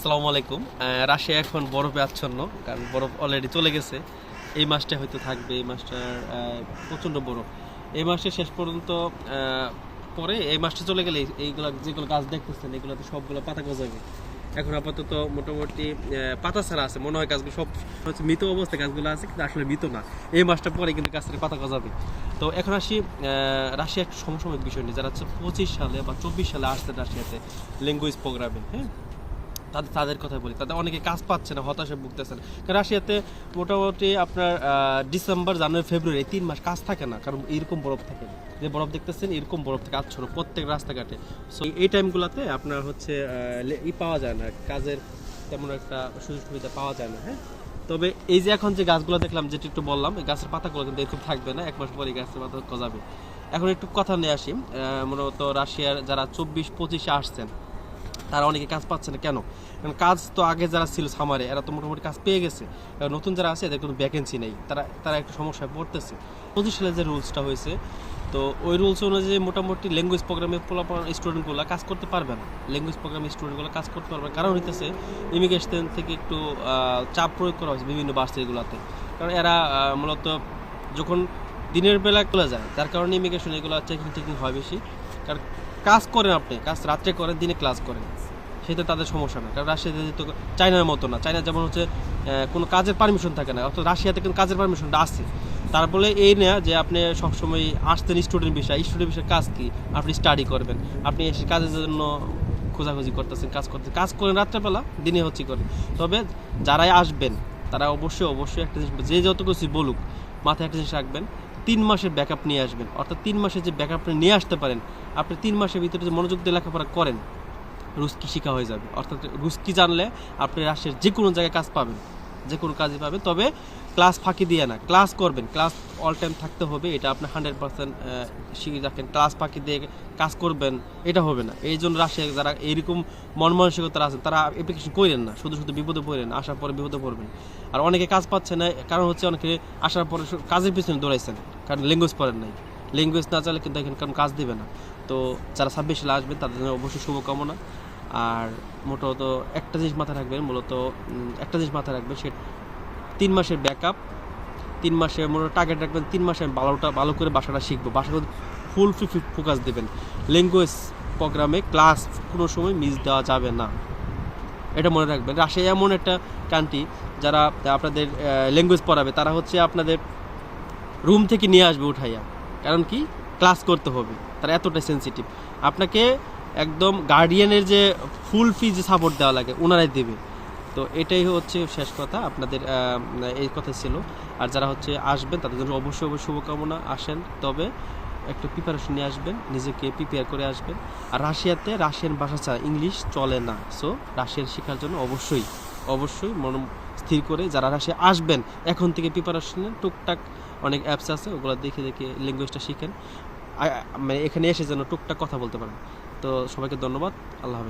আসসালামু আলাইকুম। রাশিয়া এখন বরফে আচ্ছন্ন, কারণ বরফ অলরেডি চলে গেছে। এই মাসটা হয়তো থাকবে, এই মাসটার প্রচণ্ড বরফ। এই মাসে শেষ পর্যন্ত পরে এই মাসটা চলে গেলে এইগুলো যেগুলো গাছ দেখতেছেন এগুলোতে সবগুলো পাতা গজাবে। এখন আপাতত মোটামুটি পাতা ছাড়া আছে, মনে হয় গাছগুলো সব হচ্ছে মৃত অবস্থায় গাছগুলো আছে, কিন্তু আসলে মৃত না। এই মাসটা পরে কিন্তু গাছের পাতা গজাবে। তো এখন আসি রাশিয়া একটু সমসাময়িক বিষয় নিয়ে, যারা হচ্ছে 25 সালে বা 24 সালে আসছে রাশিয়াতে ল্যাঙ্গুয়েজ প্রোগ্রামে, হ্যাঁ, তাদের কথা বলি। তাদের অনেকে কাজ পাচ্ছে না, হতাশা ভুগতেছেন। কারণ রাশিয়াতে মোটামুটি আপনার ডিসেম্বর, জানুয়ারি, ফেব্রুয়ারি 3 মাস কাজ থাকে না, কারণ এরকম বরফ থাকে। যে বরফ দেখতেছেন এরকম বরফ থাকে আচ্ছন্ন প্রত্যেক রাস্তাঘাটে। সো এই টাইমগুলোতে আপনার হচ্ছে পাওয়া যায় না, কাজের তেমন একটা সুযোগ সুবিধা পাওয়া যায় না। হ্যাঁ, তবে এই যে এখন যে গাছগুলো দেখলাম, যেটা একটু বললাম, এই গাছের পাতাগুলো কিন্তু এরকম থাকবে না, 1 মাস পরে গাছের পাতা গজাবে। এখন একটু কথা নিয়ে আসি, মূলত রাশিয়ার যারা 24-25-এ আসছেন তারা অনেকে কাজ পাচ্ছে না। কেন? কারণ কাজ তো আগে যারা ছিল সামারে এরা তো মোটামুটি কাজ পেয়ে গেছে। নতুন যারা আছে এদের কোনো ভ্যাকেন্সি নেই, তারা একটু সমস্যায় পড়তেছে। 25 সালে যে রুলসটা হয়েছে, তো ওই রুলস অনুযায়ী মোটামুটি ল্যাঙ্গুয়েজ প্রোগ্রামে স্টুডেন্টগুলো কাজ করতে পারবে না। ল্যাঙ্গুয়েজ প্রোগ্রামের স্টুডেন্টগুলো কাজ করতে পারবে না, কারণ হইতেছে ইমিগ্রেশন থেকে একটু চাপ প্রয়োগ করা হয়েছে বিভিন্ন ভার্সিটিগুলোতে। কারণ এরা মূলত যখন দিনের বেলা চলে যায়, যার কারণে ইমিগ্রেশন এগুলো চেকিং হয় বেশি। কারণ কাজ করেন, আপনি কাজ রাত্রে করেন, দিনে ক্লাস করেন, সেটা তাদের সমস্যা না। কারণ রাশিয়াতে তো চায়নার মতো না। চায়না যেমন হচ্ছে কোনো কাজের পারমিশন থাকে না, অর্থাৎ রাশিয়াতে কিন্তু কাজের পারমিশনটা আছে। তারপরে এই না যে আপনি সবসময় আসতেন স্টুডেন্ট বিষয়ের কাজ কি, আপনি স্টাডি করবেন, আপনি এসে কাজের জন্য খোঁজাখুঁজি করতেছেন, কাজ করেন রাত্রেবেলা, দিনে হচ্ছে করেন। তবে যারাই আসবেন তারা অবশ্যই একটা জিনিস, যে যত কিছু বলুক, মাথায় একটা জিনিস রাখবেন, 3 মাসের ব্যাকআপ নিয়ে আসবেন। অর্থাৎ 3 মাসের যে ব্যাকআপ নিয়ে আসতে পারেন, আপনি 3 মাসের ভিতরে যে মনোযোগ দিয়ে লেখাপড়া করেন, রুস্কি শিখা হয়ে যাবে। অর্থাৎ রুস্কি জানলে আপনি রাশিয়ার যে কোনো জায়গায় কাজ পাবেন, যে কোনো কাজই পাবেন। তবে ক্লাস ফাঁকি দিয়ে না, ক্লাস করবেন, ক্লাস অল টাইম থাকতে হবে, এটা আপনি 100% শিখে রাখেন। ক্লাস ফাঁকি দিয়ে কাজ করবেন, এটা হবে না। এই জন্য রাশিয়া যারা এইরকম মন মানসিকতা আছেন তারা অ্যাপ্লিকেশন করেন না, শুধু বিপদে পড়েন, আসার পরে বিপদে পড়বেন। আর অনেকে কাজ পাচ্ছে না, কারণ হচ্ছে অনেকে আসার পরে কাজের পিছনে দৌড়াইছেন, কারণ ল্যাঙ্গুয়েজ পড়েন নাই। ল্যাঙ্গুয়েজ না চাইলে কিন্তু এখানে কারণ কাজ দেবে না। তো যারা 26 সালে আসবেন তাদের জন্য অবশ্যই শুভকামনা। আর মোটামুটি একটা জিনিস মাথায় রাখবেন, সে 3 মাসের ব্যাকআপ, 3 মাসে মোটামুটি টার্গেট রাখবেন, 3 মাসে আমি ভালো করে বাসাটা শিখবো, বাসাটা ফুল ফোকাস দেবেন। ল্যাঙ্গুয়েজ প্রোগ্রামে ক্লাস কোনো সময় মিস দেওয়া যাবে না, এটা মনে রাখবেন। রাশিয়া এমন একটা কান্ট্রি, যারা আপনাদের ল্যাঙ্গুয়েজ পড়াবে তারা হচ্ছে আপনাদের রুম থেকে নিয়ে আসবে উঠাইয়া। কারণ কি? ক্লাস করতে হবে, তারা এতটাই সেন্সিটিভ। আপনাকে একদম গার্ডিয়ানের যে ফুল ফি যে সাপোর্ট দেওয়া লাগে ওনারাই দেবে। তো এটাই হচ্ছে শেষ কথা, আপনাদের এই কথা ছিল। আর যারা হচ্ছে আসবেন তাদের জন্য অবশ্যই শুভকামনা। আসেন, তবে একটু প্রিপারেশন নিয়ে আসবেন, নিজেকে প্রিপেয়ার করে আসবেন। আর রাশিয়াতে রাশিয়ান ভাষা ছাড়া ইংলিশ চলে না। সো রাশিয়ান শেখার জন্য অবশ্যই মন স্থির করে যারা রাশিয়া আসবেন এখন থেকে প্রিপারেশনের টুকটাক অনেক অ্যাপস আছে, ওগুলো দেখে ল্যাঙ্গুয়েজটা শিখেন, মানে এখানে এসে যেন টুকটাক কথা বলতে পারেন। তো সবাইকে ধন্যবাদ, আল্লাহ হাফেজ।